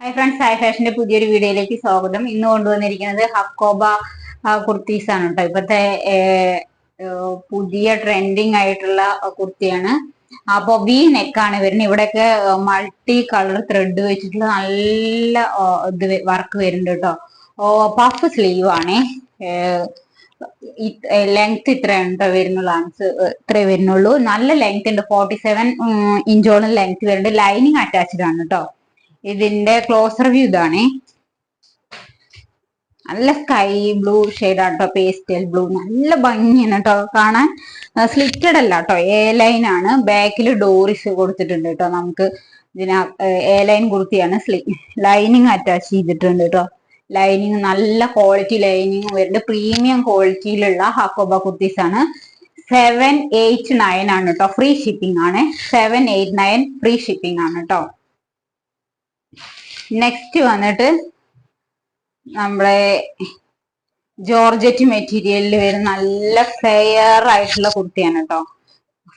Hi friends, hi ഫാഷന്റെ പുതിയൊരു വീഡിയോയിലേക്ക് സ്വാഗതം. ഇന്ന് കൊണ്ടുവന്നിരിക്കുന്നത് ഹക്കോബ കുർത്തീസ് ആണ് കേട്ടോ. ഇപ്പോഴത്തെ പുതിയ ട്രെൻഡിങ് ആയിട്ടുള്ള കുർത്തിയാണ്. അപ്പൊ വി നെക്കാണ് വരുന്നത്. ഇവിടെയൊക്കെ മൾട്ടി കളർ ത്രെഡ് വെച്ചിട്ടുള്ള നല്ല ഇത് വർക്ക് വരുന്നുണ്ട് കേട്ടോ. പഫ് സ്ലീവ് ആണേ. ലെങ്ത് ഇത്രയുണ്ടോ വരുന്നുള്ളൂ, ഇത്രേ വരുന്നുള്ളൂ. നല്ല ലെങ്ത് ഉണ്ട്, 47 ഇഞ്ചോളം ലെങ്ത് വരുന്നുണ്ട്. ലൈനിങ് അറ്റാച്ച്ഡ് ആണ് കേട്ടോ. ഇതിന്റെ ക്ലോസർ വ്യൂ ഇതാണ്. നല്ല സ്കൈ ബ്ലൂ ഷെയ്ഡാണ് കേട്ടോ, പേസ്റ്റൽ ബ്ലൂ. നല്ല ഭംഗിയാണ് കേട്ടോ കാണാൻ. സ്ലിറ്റഡ് അല്ല കേട്ടോ, എ ലൈൻ ആണ്. ബാക്കിൽ ഡോറിസ് കൊടുത്തിട്ടുണ്ട് കേട്ടോ. നമുക്ക് എ ലൈൻ കുർത്തിയാണ്. ലൈനിങ് അറ്റാച്ച് ചെയ്തിട്ടുണ്ട് കേട്ടോ. ലൈനിങ് നല്ല ക്വാളിറ്റി ലൈനിങ് വരുന്നുണ്ട്. പ്രീമിയം ക്വാളിറ്റിയിലുള്ള ഹക്കോബ കുർത്തീസ് ആണ്. 789 ആണ് കേട്ടോ. ഫ്രീ ഷിപ്പിംഗ് ആണ്. 789 ഫ്രീ ഷിപ്പിംഗ് ആണ് കേട്ടോ. നെക്സ്റ്റ് വന്നിട്ട് നമ്മളെ ജോർജറ്റ് മെറ്റീരിയലിൽ വരുന്ന നല്ല ഫ്ലെയർ ആയിട്ടുള്ള കുർത്തിയാണ് കേട്ടോ.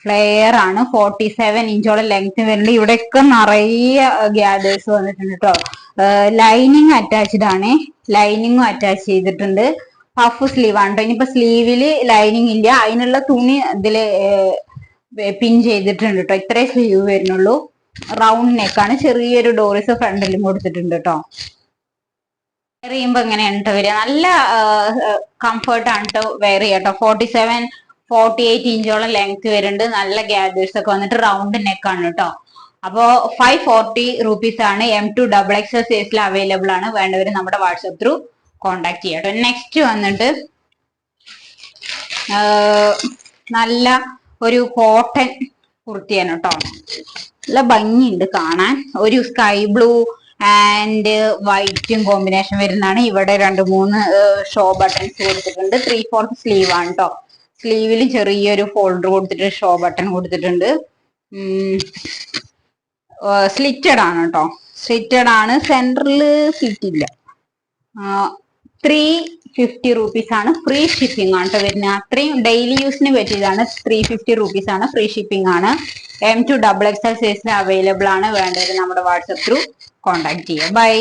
ഫ്ലെയർ ആണ്. 47 ഇഞ്ചോളം ലെങ്ത് വരുന്നുണ്ട്. ഇവിടെയൊക്കെ നിറയെ ഗ്യാദേഴ്സ് വന്നിട്ടുണ്ട് കേട്ടോ. ലൈനിങ് അറ്റാച്ച്ഡ് ആണ്. ലൈനിങ്ങും അറ്റാച്ച് ചെയ്തിട്ടുണ്ട്. പഫ് സ്ലീവ് ആണ് കേട്ടോ. ഇനിയിപ്പോ സ്ലീവില് ലൈനിങ് ഇല്ല, അതിനുള്ള തുണി ഇതില് പിൻ ചെയ്തിട്ടുണ്ട് കേട്ടോ. ഇത്രേ സ്ലീവ് വരുന്നുള്ളൂ. റൗണ്ട് നെക്കാണ്. ചെറിയൊരു ഡോറിസ് ഫ്രണ്ടിലും കൊടുത്തിട്ടുണ്ട് കേട്ടോ. വെയർ ചെയ്യുമ്പോ എങ്ങനെയാണ് കേട്ടോ വരിക, നല്ല കംഫർട്ട് ആണ് കേട്ടോ വെയർ ചെയ്യാം കേട്ടോ. 48 ഇഞ്ചോളം ലെങ്ത് വരുന്നുണ്ട്. നല്ല ഗ്യാദേഴ്സ് ഒക്കെ വന്നിട്ട് റൗണ്ട് നെക്കാണ് കേട്ടോ. അപ്പോ 540 റുപ്പീസ് ആണ്. M2XX സൈസിൽ അവൈലബിൾ ആണ്. വേണ്ടവര് നമ്മുടെ വാട്സപ്പ് ത്രൂ കോണ്ടാക്ട് ചെയ്യാം കേട്ടോ. നെക്സ്റ്റ് വന്നിട്ട് നല്ല ഒരു കോട്ടൺ കുർത്തിയാണ് കേട്ടോ. നല്ല ഭംഗിയുണ്ട് കാണാൻ. ഒരു സ്കൈ ബ്ലൂ ആൻഡ് വൈറ്റും കോമ്പിനേഷൻ വരുന്നതാണ്. ഇവിടെ 2-3 ഷോ ബട്ടൺസ് കൊടുത്തിട്ടുണ്ട്. 3/4 സ്ലീവ് ആണ് കേട്ടോ. സ്ലീവിൽ ചെറിയൊരു ഫോൾഡർ കൊടുത്തിട്ട് ഷോ ബട്ടൺ കൊടുത്തിട്ടുണ്ട്. സ്ലിറ്റഡ് ആണ് കേട്ടോ. സ്ലിറ്റഡ് ആണ്. സെന്ററിൽ സ്ലിറ്റ് ഇല്ല. 350 റുപ്പീസ് ആണ്. ഫ്രീ ഷിപ്പിംഗ് ആണ് കേട്ടോ വരുന്നത്. അത്രയും ഡെയിലി യൂസിന് പറ്റിയതാണ്. 350 റുപ്പീസ് ആണ്. ഫ്രീ ഷിപ്പിംഗ് ആണ്. M2XX സൈസിന് അവൈലബിൾ ആണ്. വേണ്ടവര് നമ്മുടെ വാട്സപ്പ് ത്രൂ കോണ്ടാക്ട് ചെയ്യുക. ബൈ.